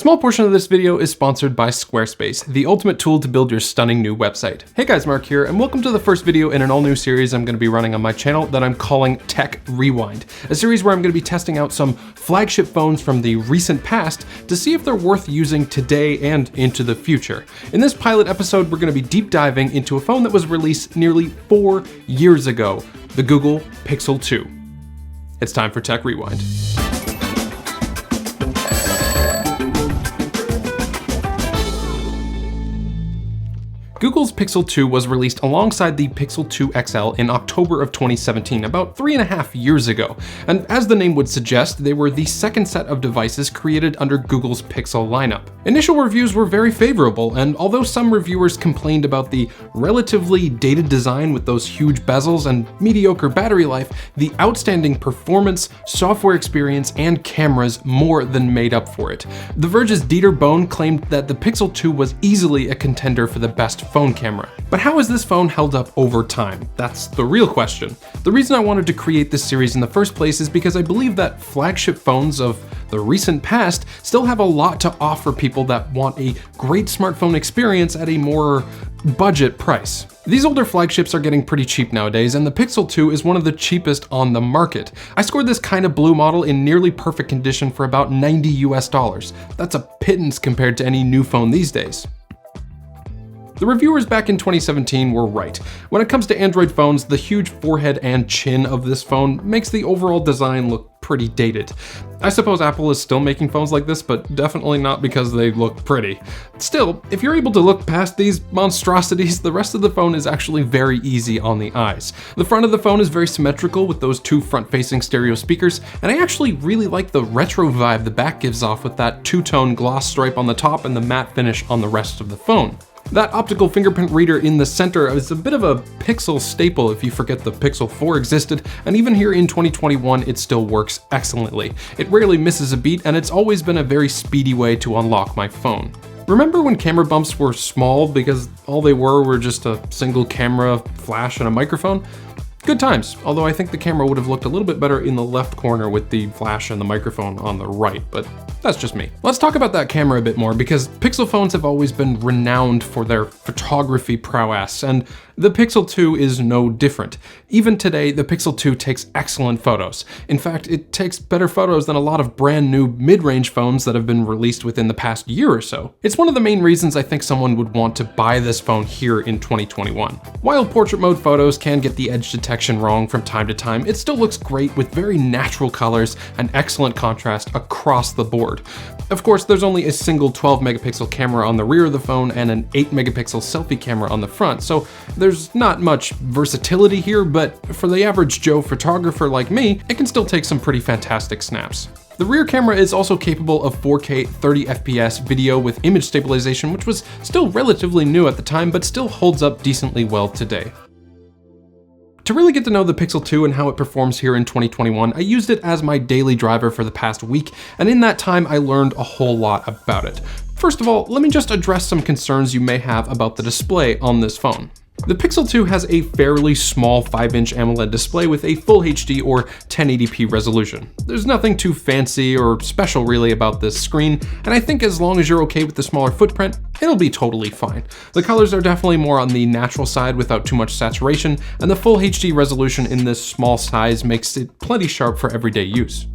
small portion of this video is sponsored by Squarespace, the ultimate tool to build your stunning new website. Hey guys, Mark here, and welcome to the first video in an all-new series I'm going to be running on my channel that I'm calling Tech Rewind, a series where I'm going to be testing out some flagship phones from the recent past to see if they're worth using today and into the future. In this pilot episode, we're going to be deep diving into a phone that was released nearly 4 years ago, the Google Pixel 2. It's time for Tech Rewind. Google's Pixel 2 was released alongside the Pixel 2 XL in October of 2017, about 3.5 years ago. And as the name would suggest, they were the second set of devices created under Google's Pixel lineup. Initial reviews were very favorable, and although some reviewers complained about the relatively dated design with those huge bezels and mediocre battery life, the outstanding performance, software experience, and cameras more than made up for it. The Verge's Dieter Bohn claimed that the Pixel 2 was easily a contender for the best phone camera. But how has this phone held up over time? That's the real question. The reason I wanted to create this series in the first place is because I believe that flagship phones of the recent past still have a lot to offer people that want a great smartphone experience at a more budget price. These older flagships are getting pretty cheap nowadays, and the Pixel 2 is one of the cheapest on the market. I scored this kind of blue model in nearly perfect condition for about $90 US. That's a pittance compared to any new phone these days. The reviewers back in 2017 were right. When it comes to Android phones, the huge forehead and chin of this phone makes the overall design look pretty dated. I suppose Apple is still making phones like this, but definitely not because they look pretty. Still, if you're able to look past these monstrosities, the rest of the phone is actually very easy on the eyes. The front of the phone is very symmetrical with those two front-facing stereo speakers, and I actually really like the retro vibe the back gives off with that two-tone gloss stripe on the top and the matte finish on the rest of the phone. That optical fingerprint reader in the center is a bit of a Pixel staple if you forget the Pixel 4 existed, and even here in 2021 it still works excellently. It rarely misses a beat, and it's always been a very speedy way to unlock my phone. Remember when camera bumps were small because all they were just a single camera, flash, and a microphone? Good times, although I think the camera would have looked a little bit better in the left corner with the flash and the microphone on the right, but that's just me. Let's talk about that camera a bit more, because Pixel phones have always been renowned for their photography prowess, and the Pixel 2 is no different. Even today, the Pixel 2 takes excellent photos. In fact, it takes better photos than a lot of brand new mid-range phones that have been released within the past year or so. It's one of the main reasons I think someone would want to buy this phone here in 2021. While portrait mode photos can get the edge detection wrong from time to time, it still looks great with very natural colors and excellent contrast across the board. Of course, there's only a single 12 megapixel camera on the rear of the phone and an 8 megapixel selfie camera on the front, so there's not much versatility here, but for the average Joe photographer like me, it can still take some pretty fantastic snaps. The rear camera is also capable of 4K 30 FPS video with image stabilization, which was still relatively new at the time, but still holds up decently well today. To really get to know the Pixel 2 and how it performs here in 2021, I used it as my daily driver for the past week, and in that time I learned a whole lot about it. First of all, let me just address some concerns you may have about the display on this phone. The Pixel 2 has a fairly small 5-inch AMOLED display with a full HD or 1080p resolution. There's nothing too fancy or special really about this screen, and I think as long as you're okay with the smaller footprint, it'll be totally fine. The colors are definitely more on the natural side without too much saturation, and the full HD resolution in this small size makes it plenty sharp for everyday use.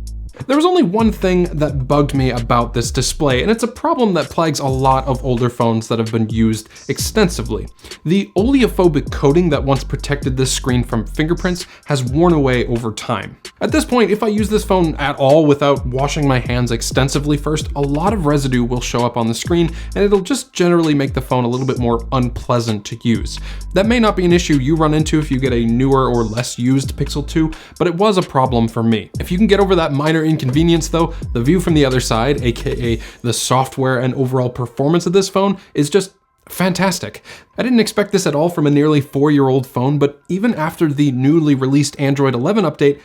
There was only one thing that bugged me about this display, and it's a problem that plagues a lot of older phones that have been used extensively. The oleophobic coating that once protected this screen from fingerprints has worn away over time. At this point, if I use this phone at all without washing my hands extensively first, a lot of residue will show up on the screen, and it'll just generally make the phone a little bit more unpleasant to use. That may not be an issue you run into if you get a newer or less used Pixel 2, but it was a problem for me. If you can get over that minor inconvenience though, the view from the other side, aka the software and overall performance of this phone, is just fantastic. I didn't expect this at all from a nearly 4-year-old phone, but even after the newly released Android 11 update,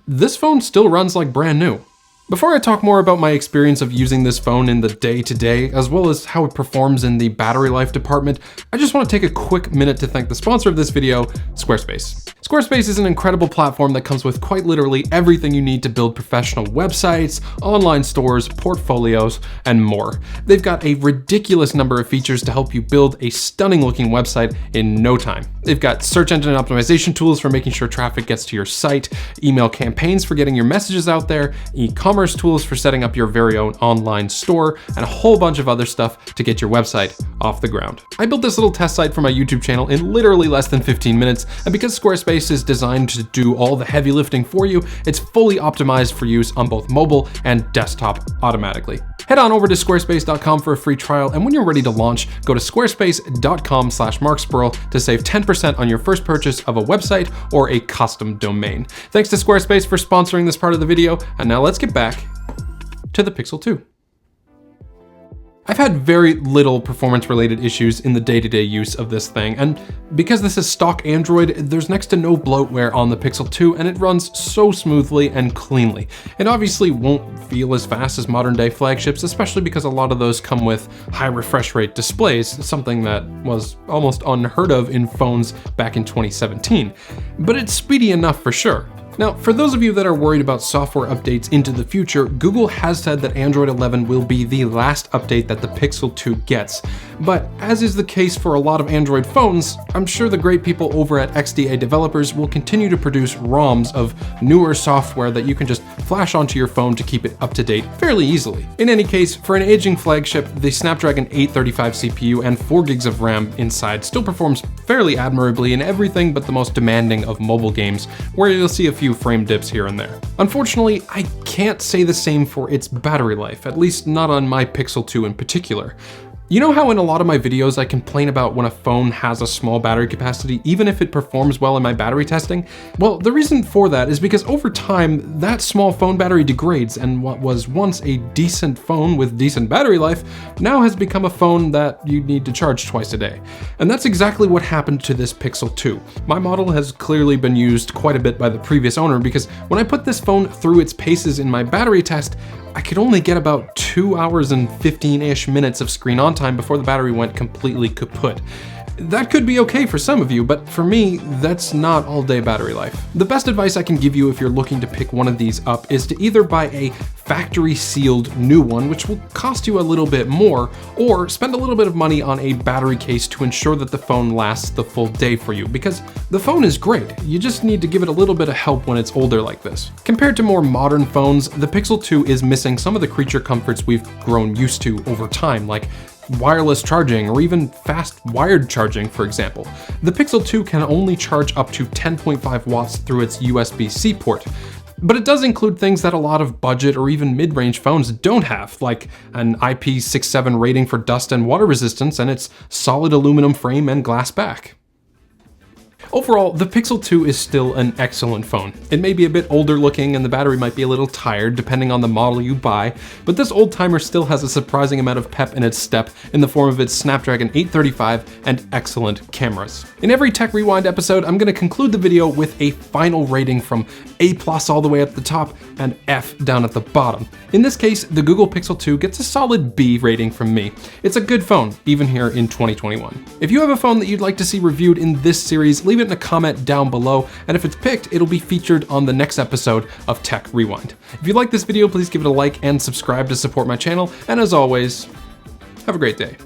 this phone still runs like brand new. Before I talk more about my experience of using this phone in the day-to-day, as well as how it performs in the battery life department, I just want to take a quick minute to thank the sponsor of this video, Squarespace. Squarespace is an incredible platform that comes with quite literally everything you need to build professional websites, online stores, portfolios, and more. They've got a ridiculous number of features to help you build a stunning looking website in no time. They've got search engine optimization tools for making sure traffic gets to your site, email campaigns for getting your messages out there, e-commerce tools for setting up your very own online store, and a whole bunch of other stuff to get your website off the ground. I built this little test site for my YouTube channel in literally less than 15 minutes, and because Squarespace is designed to do all the heavy lifting for you, it's fully optimized for use on both mobile and desktop automatically. Head on over to squarespace.com for a free trial, and when you're ready to launch, go to squarespace.com/markspurl to save 10% on your first purchase of a website or a custom domain. Thanks to Squarespace for sponsoring this part of the video, and now let's get back to the Pixel 2. I've had very little performance-related issues in the day-to-day use of this thing, and because this is stock Android, there's next to no bloatware on the Pixel 2, and it runs so smoothly and cleanly. It obviously won't feel as fast as modern-day flagships, especially because a lot of those come with high refresh rate displays, something that was almost unheard of in phones back in 2017. But it's speedy enough for sure. Now, for those of you that are worried about software updates into the future, Google has said that Android 11 will be the last update that the Pixel 2 gets. But as is the case for a lot of Android phones, I'm sure the great people over at XDA Developers will continue to produce ROMs of newer software that you can just flash onto your phone to keep it up to date fairly easily. In any case, for an aging flagship, the Snapdragon 835 CPU and 4 gigs of RAM inside still performs fairly admirably in everything but the most demanding of mobile games, where you'll see a few frame dips here and there. Unfortunately, I can't say the same for its battery life, at least not on my Pixel 2 in particular. You know how in a lot of my videos I complain about when a phone has a small battery capacity, even if it performs well in my battery testing? Well, the reason for that is because over time, that small phone battery degrades, and what was once a decent phone with decent battery life now has become a phone that you need to charge twice a day. And that's exactly what happened to this Pixel 2. My model has clearly been used quite a bit by the previous owner because when I put this phone through its paces in my battery test, I could only get about 2 hours and 15-ish minutes of screen on time before the battery went completely kaput. That could be okay for some of you, but for me, that's not all-day battery life. The best advice I can give you if you're looking to pick one of these up is to either buy a factory-sealed new one, which will cost you a little bit more, or spend a little bit of money on a battery case to ensure that the phone lasts the full day for you, because the phone is great. You just need to give it a little bit of help when it's older like this. Compared to more modern phones, the Pixel 2 is missing some of the creature comforts we've grown used to over time, like wireless charging or even fast wired charging, for example. The Pixel 2 can only charge up to 10.5 watts through its USB-C port. But it does include things that a lot of budget or even mid-range phones don't have, like an IP67 rating for dust and water resistance and its solid aluminum frame and glass back. Overall, the Pixel 2 is still an excellent phone. It may be a bit older looking and the battery might be a little tired depending on the model you buy, but this old timer still has a surprising amount of pep in its step in the form of its Snapdragon 835 and excellent cameras. In every Tech Rewind episode, I'm going to conclude the video with a final rating from A+ all the way at the top and F down at the bottom. In this case, the Google Pixel 2 gets a solid B rating from me. It's a good phone, even here in 2021. If you have a phone that you'd like to see reviewed in this series, leave it in a comment down below, and if it's picked, it'll be featured on the next episode of Tech Rewind. If you like this video, please give it a like and subscribe to support my channel, and as always, have a great day.